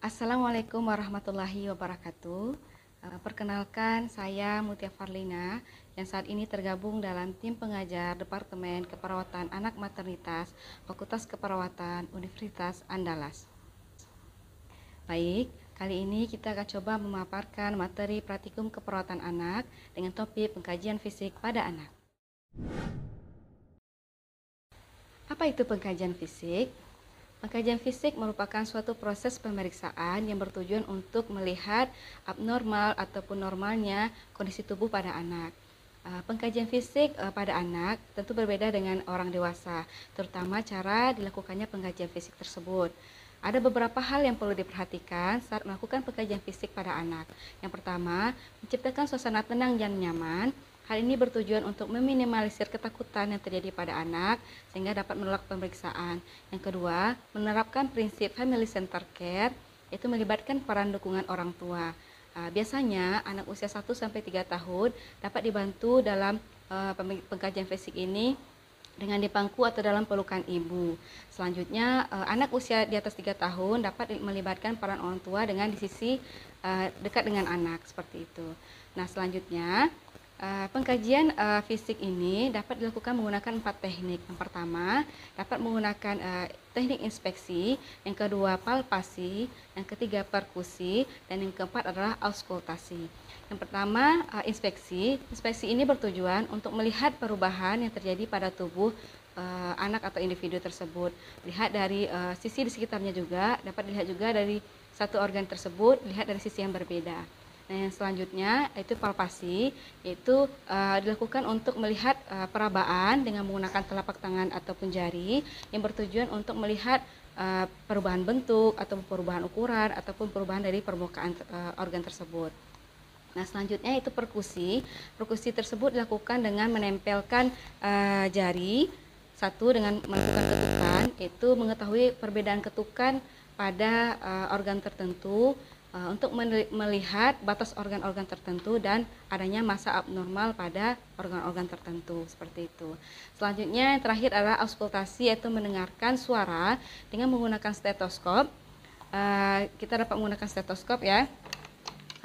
Assalamualaikum warahmatullahi wabarakatuh. Perkenalkan, saya Mutia Farlina yang saat ini tergabung dalam tim pengajar Departemen Keperawatan Anak Maternitas Fakultas Keperawatan Universitas Andalas. Baik, kali ini kita akan coba memaparkan materi praktikum keperawatan anak dengan topik pengkajian fisik pada anak. Apa itu pengkajian fisik? Pengkajian fisik merupakan suatu proses pemeriksaan yang bertujuan untuk melihat abnormal ataupun normalnya kondisi tubuh pada anak. Pengkajian fisik pada anak tentu berbeda dengan orang dewasa, terutama cara dilakukannya pengkajian fisik tersebut. Ada beberapa hal yang perlu diperhatikan saat melakukan pengkajian fisik pada anak. Yang pertama, menciptakan suasana tenang dan nyaman. Hal ini bertujuan untuk meminimalisir ketakutan yang terjadi pada anak sehingga dapat menolak pemeriksaan. Yang kedua, menerapkan prinsip family center care, yaitu melibatkan peran dukungan orang tua. Biasanya anak usia 1-3 tahun dapat dibantu dalam pengkajian fisik ini dengan dipangku atau dalam pelukan ibu. Selanjutnya, anak usia di atas 3 tahun dapat melibatkan peran orang tua dengan di sisi dekat dengan anak, seperti itu. Nah, selanjutnya, pengkajian fisik ini dapat dilakukan menggunakan 4 teknik. Yang pertama, dapat menggunakan teknik inspeksi, yang kedua palpasi, yang ketiga perkusi, dan yang keempat adalah auskultasi. Yang pertama, inspeksi. Inspeksi ini bertujuan untuk melihat perubahan yang terjadi pada tubuh anak atau individu tersebut. Lihat dari sisi di sekitarnya juga, dapat dilihat juga dari satu organ tersebut, lihat dari sisi yang berbeda. Nah, yang selanjutnya yaitu palpasi, yaitu dilakukan untuk melihat perabaan dengan menggunakan telapak tangan ataupun jari yang bertujuan untuk melihat perubahan bentuk atau perubahan ukuran ataupun perubahan dari permukaan organ tersebut. Nah, selanjutnya itu perkusi. Perkusi tersebut dilakukan dengan menempelkan jari satu dengan melakukan ketukan, yaitu mengetahui perbedaan ketukan pada organ tertentu untuk melihat batas organ-organ tertentu dan adanya massa abnormal pada organ-organ tertentu, seperti itu. Selanjutnya yang terakhir adalah auskultasi, yaitu mendengarkan suara dengan menggunakan stetoskop. Kita dapat menggunakan stetoskop ya.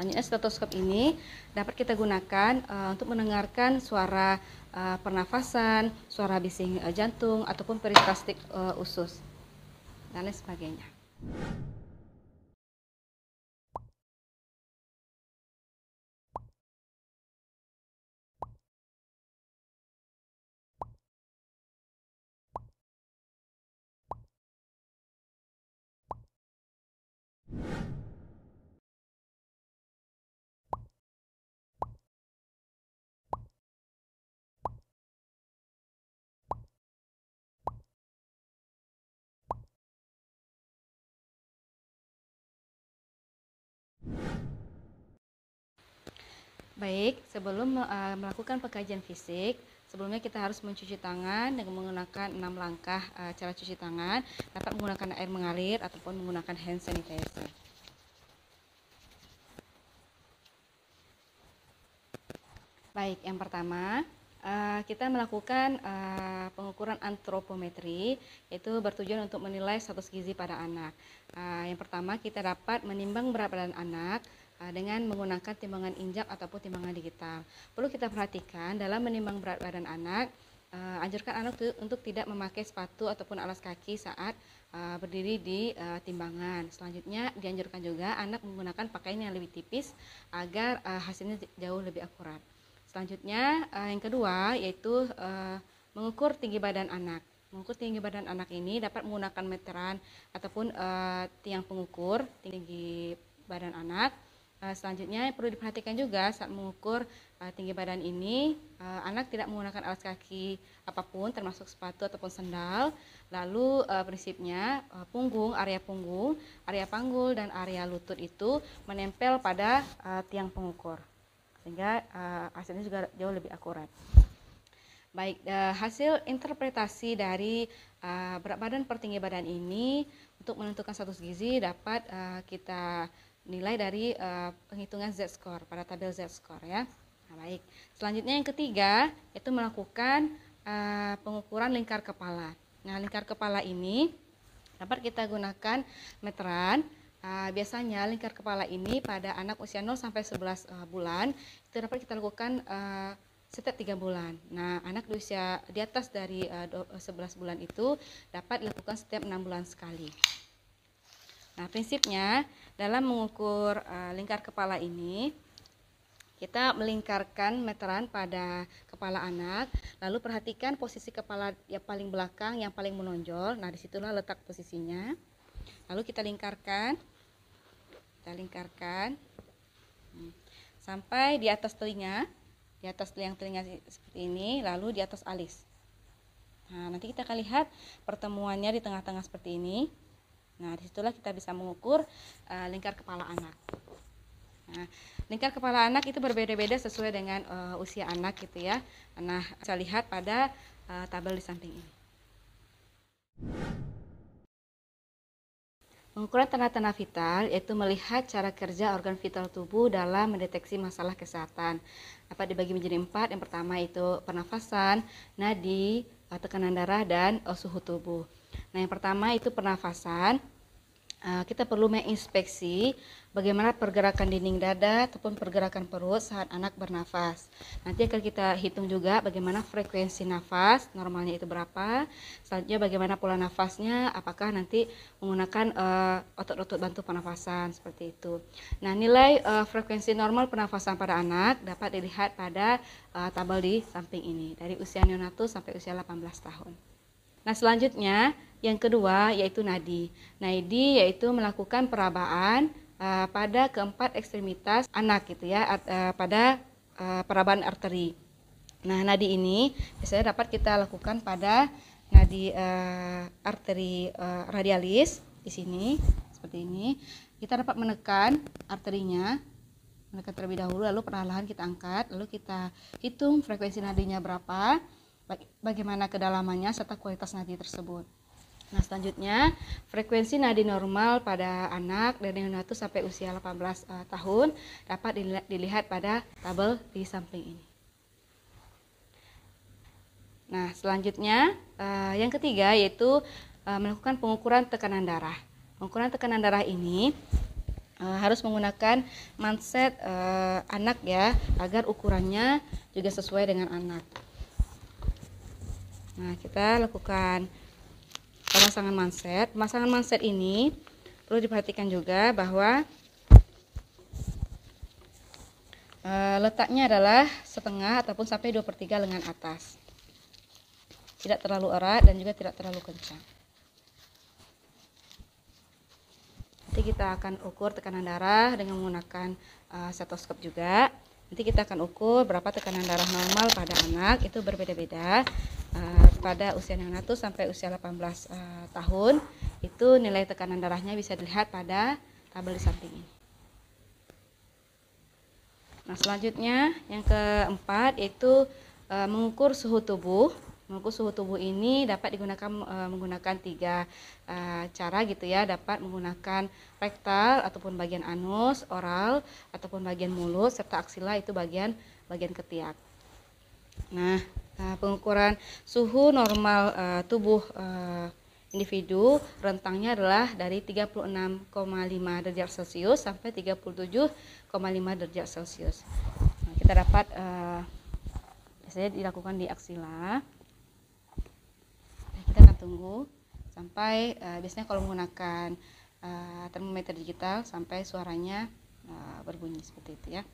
Selanjutnya stetoskop ini dapat kita gunakan untuk mendengarkan suara pernafasan, suara bising jantung ataupun periklastik usus dan lain sebagainya. Baik, sebelum melakukan pengkajian fisik, sebelumnya kita harus mencuci tangan dengan menggunakan 6 langkah cara cuci tangan, dapat menggunakan air mengalir ataupun menggunakan hand sanitizer. Baik, yang pertama kita melakukan pengukuran antropometri, yaitu bertujuan untuk menilai status gizi pada anak. Yang pertama kita dapat menimbang berat badan anak dengan menggunakan timbangan injak ataupun timbangan digital. Perlu kita perhatikan dalam menimbang berat badan anak, anjurkan anak untuk tidak memakai sepatu ataupun alas kaki saat berdiri di timbangan. Selanjutnya dianjurkan juga anak menggunakan pakaian yang lebih tipis agar hasilnya jauh lebih akurat. Selanjutnya yang kedua yaitu mengukur tinggi badan anak. Mengukur tinggi badan anak ini dapat menggunakan meteran ataupun tiang pengukur tinggi badan anak. Selanjutnya perlu diperhatikan juga saat mengukur tinggi badan ini, anak tidak menggunakan alas kaki apapun termasuk sepatu ataupun sandal. Lalu prinsipnya area panggul dan area lutut itu menempel pada tiang pengukur, sehingga hasilnya juga jauh lebih akurat. Baik, hasil interpretasi dari berat badan per tinggi badan ini untuk menentukan status gizi dapat kita nilai dari penghitungan Z-score pada tabel Z-score ya. Nah, baik. Selanjutnya yang ketiga yaitu melakukan pengukuran lingkar kepala. Nah, lingkar kepala ini dapat kita gunakan meteran Biasanya lingkar kepala ini pada anak usia 0 sampai 11 bulan itu dapat kita lakukan setiap 3 bulan. Nah, anak di usia di atas dari 11 bulan itu dapat dilakukan setiap 6 bulan sekali. Nah, prinsipnya dalam mengukur lingkar kepala ini, kita melingkarkan meteran pada kepala anak, lalu perhatikan posisi kepala yang paling belakang, yang paling menonjol. Nah, disitulah letak posisinya. Lalu kita lingkarkan sampai di atas telinga, telinga seperti ini, lalu di atas alis. Nah, nanti kita akan lihat pertemuannya di tengah-tengah seperti ini. Nah, disitulah kita bisa mengukur lingkar kepala anak. Nah, lingkar kepala anak itu berbeda-beda sesuai dengan usia anak gitu ya. Nah, bisa lihat pada tabel di samping ini. Pengukuran tanda-tanda vital yaitu melihat cara kerja organ vital tubuh dalam mendeteksi masalah kesehatan. Dapat dibagi menjadi 4. Yang pertama itu pernafasan, nadi, tekanan darah, dan suhu tubuh. Nah, yang pertama itu pernafasan. Kita perlu menginspeksi bagaimana pergerakan dinding dada ataupun pergerakan perut saat anak bernafas. Nanti akan kita hitung juga bagaimana frekuensi nafas, normalnya itu berapa. Selanjutnya bagaimana pola nafasnya, apakah nanti menggunakan otot-otot bantu pernafasan seperti itu. Nah, nilai frekuensi normal pernafasan pada anak dapat dilihat pada tabel di samping ini dari usia neonatus sampai usia 18 tahun. Nah, selanjutnya yang kedua yaitu nadi. Nadi yaitu melakukan perabaan pada keempat ekstremitas anak gitu ya, pada perabaan arteri. Nah, nadi ini biasanya dapat kita lakukan pada nadi arteri radialis di sini seperti ini. Kita dapat menekan arterinya, menekan terlebih dahulu, lalu perlahan-lahan kita angkat, lalu kita hitung frekuensi nadinya berapa, bagaimana kedalamannya serta kualitas nadi tersebut. Nah, selanjutnya frekuensi nadi normal pada anak dari neonatus sampai usia 18 tahun dapat dilihat pada tabel di samping ini. Nah, selanjutnya yang ketiga yaitu melakukan pengukuran tekanan darah. Pengukuran tekanan darah ini harus menggunakan manset anak ya, agar ukurannya juga sesuai dengan anak. Nah, kita lakukan pemasangan manset. Pemasangan manset ini perlu diperhatikan juga bahwa letaknya adalah setengah ataupun sampai 2/3 lengan atas. Tidak terlalu erat dan juga tidak terlalu kencang. Nanti kita akan ukur tekanan darah dengan menggunakan stetoskop juga. Nanti kita akan ukur berapa tekanan darah normal pada anak, itu berbeda-beda. Pada usia neonatus sampai usia 18 tahun, itu nilai tekanan darahnya bisa dilihat pada tabel di samping ini. Nah, selanjutnya yang keempat yaitu mengukur suhu tubuh. Mengukur suhu tubuh ini dapat digunakan menggunakan 3 cara gitu ya. Dapat menggunakan rektal ataupun bagian anus, oral ataupun bagian mulut, serta aksila itu bagian ketiak. Nah, pengukuran suhu normal tubuh individu rentangnya adalah dari 36,5 derajat Celcius sampai 37,5 derajat Celcius. Nah, kita dapat biasanya dilakukan di aksila. Nah, kita akan tunggu sampai biasanya kalau menggunakan termometer digital sampai suaranya berbunyi seperti itu ya.